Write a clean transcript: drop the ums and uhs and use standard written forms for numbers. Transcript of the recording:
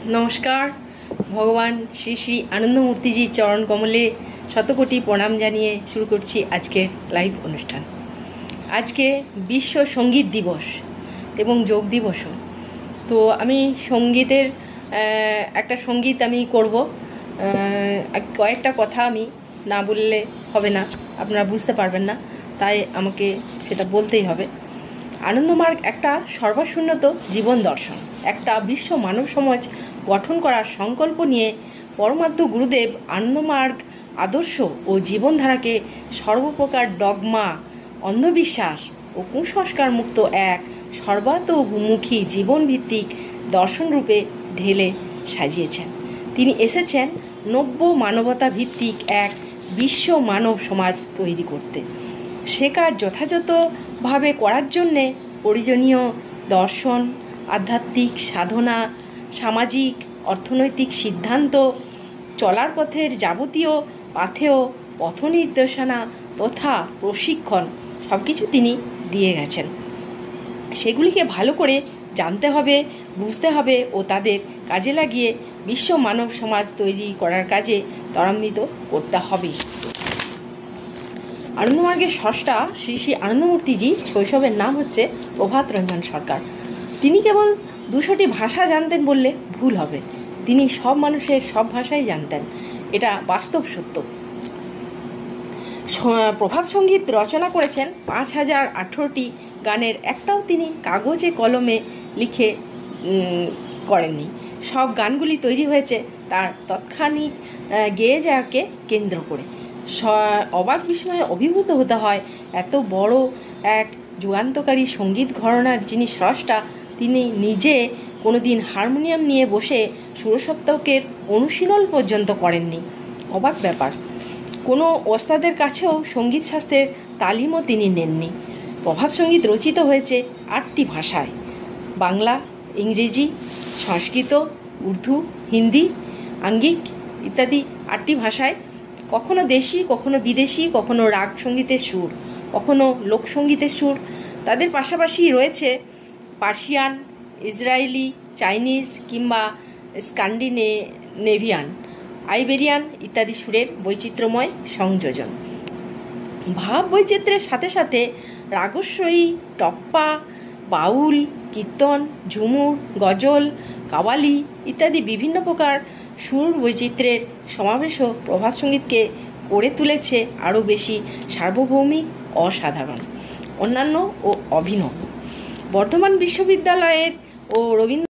নমস্কার। ভগবান শ্রী শ্রী আনন্দমূর্তিজির চরণ কমলে শতকোটি প্রণাম জানিয়ে শুরু করছি আজকের লাইভ অনুষ্ঠান। আজকে বিশ্ব সঙ্গীত দিবস এবং যোগ দিবসও। তো আমি সঙ্গীতের একটা সঙ্গীত আমি করব। কয়েকটা কথা আমি না বললে হবে না, আপনারা বুঝতে পারবেন না, তাই আমাকে সেটা বলতেই হবে। আনন্দমার্গ একটা সর্বশূন্যত জীবন দর্শন, একটা বিশ্ব মানব সমাজ গঠন করার সংকল্প নিয়ে পরমার্থ গুরুদেব আনন্দমার্গ আদর্শ ও জীবনধারাকে সর্বপ্রকার ডগমা, অন্ধবিশ্বাস ও কুসংস্কার মুক্ত এক সর্বাতোমুখী জীবনভিত্তিক দর্শনরূপে ঢেলে সাজিয়েছেন। তিনি এসেছেন নব্য মানবতা ভিত্তিক এক বিশ্ব মানব সমাজ তৈরি করতে। সে কাজ যথাযথভাবে করার জন্যে প্রয়োজনীয় দর্শন, আধ্যাত্মিক সাধনা, সামাজিক অর্থনৈতিক সিদ্ধান্ত, চলার পথের যাবতীয় পাথেয় পথ নির্দেশনা তথা প্রশিক্ষণ সব কিছু তিনি দিয়ে গেছেন। সেগুলিকে ভালো করে জানতে হবে, বুঝতে হবে ও তাদের কাজে লাগিয়ে বিশ্ব মানব সমাজ তৈরি করার কাজে ত্বরান্বিত করতে হবে। আনন্দমার্গের স্রষ্টা শ্রী শ্রী আনন্দমূর্তিজি শৈশবের নাম হচ্ছে প্রভাত রঞ্জন সরকার। তিনি কেবল 200টি ভাষা জানতেন বললে ভুল হবে। তিনি সব মানুষের সব ভাষাই জানতেন, এটা বাস্তব সত্য। প্রভাত সঙ্গীত রচনা করেছেন 5018টি গানের একটাও তিনি কাগজে কলমে লিখে করেননি। সব গানগুলি তৈরি হয়েছে তার তৎক্ষণিক গেয়ে যাওয়াকে কেন্দ্র করে। অবাক বিস্ময়ে অভিভূত হতে হয়, এত বড় এক যুগান্তকারী সঙ্গীত ঘরানার যিনি স্রষ্টা, তিনি নিজে কোনোদিন হারমোনিয়াম নিয়ে বসে সুরসপ্তকের অনুশীলন পর্যন্ত করেননি। অবাক ব্যাপার। কোনো ওস্তাদের কাছেও সঙ্গীত শাস্ত্রের তালিমও তিনি নেননি। প্রভাত সঙ্গীত রচিত হয়েছে 8টি ভাষায়: বাংলা, ইংরেজি, সংস্কৃত, উর্দু, হিন্দি, আঙ্গিক ইত্যাদি 8টি ভাষায়। কখনো দেশি, কখনো বিদেশি, কখনো রাগ সঙ্গীতের সুর, কখনো লোকসঙ্গীতের সুর। তাদের পাশাপাশি রয়েছে পার্সিয়ান, ইসরায়েলি, চাইনিজ কিংবা স্ক্যান্ডিনেভিয়ান, আইবেরিয়ান ইত্যাদি সুরের বৈচিত্র্যময় সংযোজন। ভাব বৈচিত্র্যের সাথে সাথে রাগস্বয়ী, টপ্পা, বাউল, কীর্তন, ঝুমুর, গজল, কাওয়ালি ইত্যাদি বিভিন্ন প্রকার সুর বৈচিত্র্যের সমাবেশও প্রভাত সঙ্গীতকে করে তুলেছে আরও বেশি সার্বভৌমিক, অসাধারণ, অন্যান্য ও অভিনব। বর্ধমান বিশ্ববিদ্যালয়ের ও রবীন্দ্র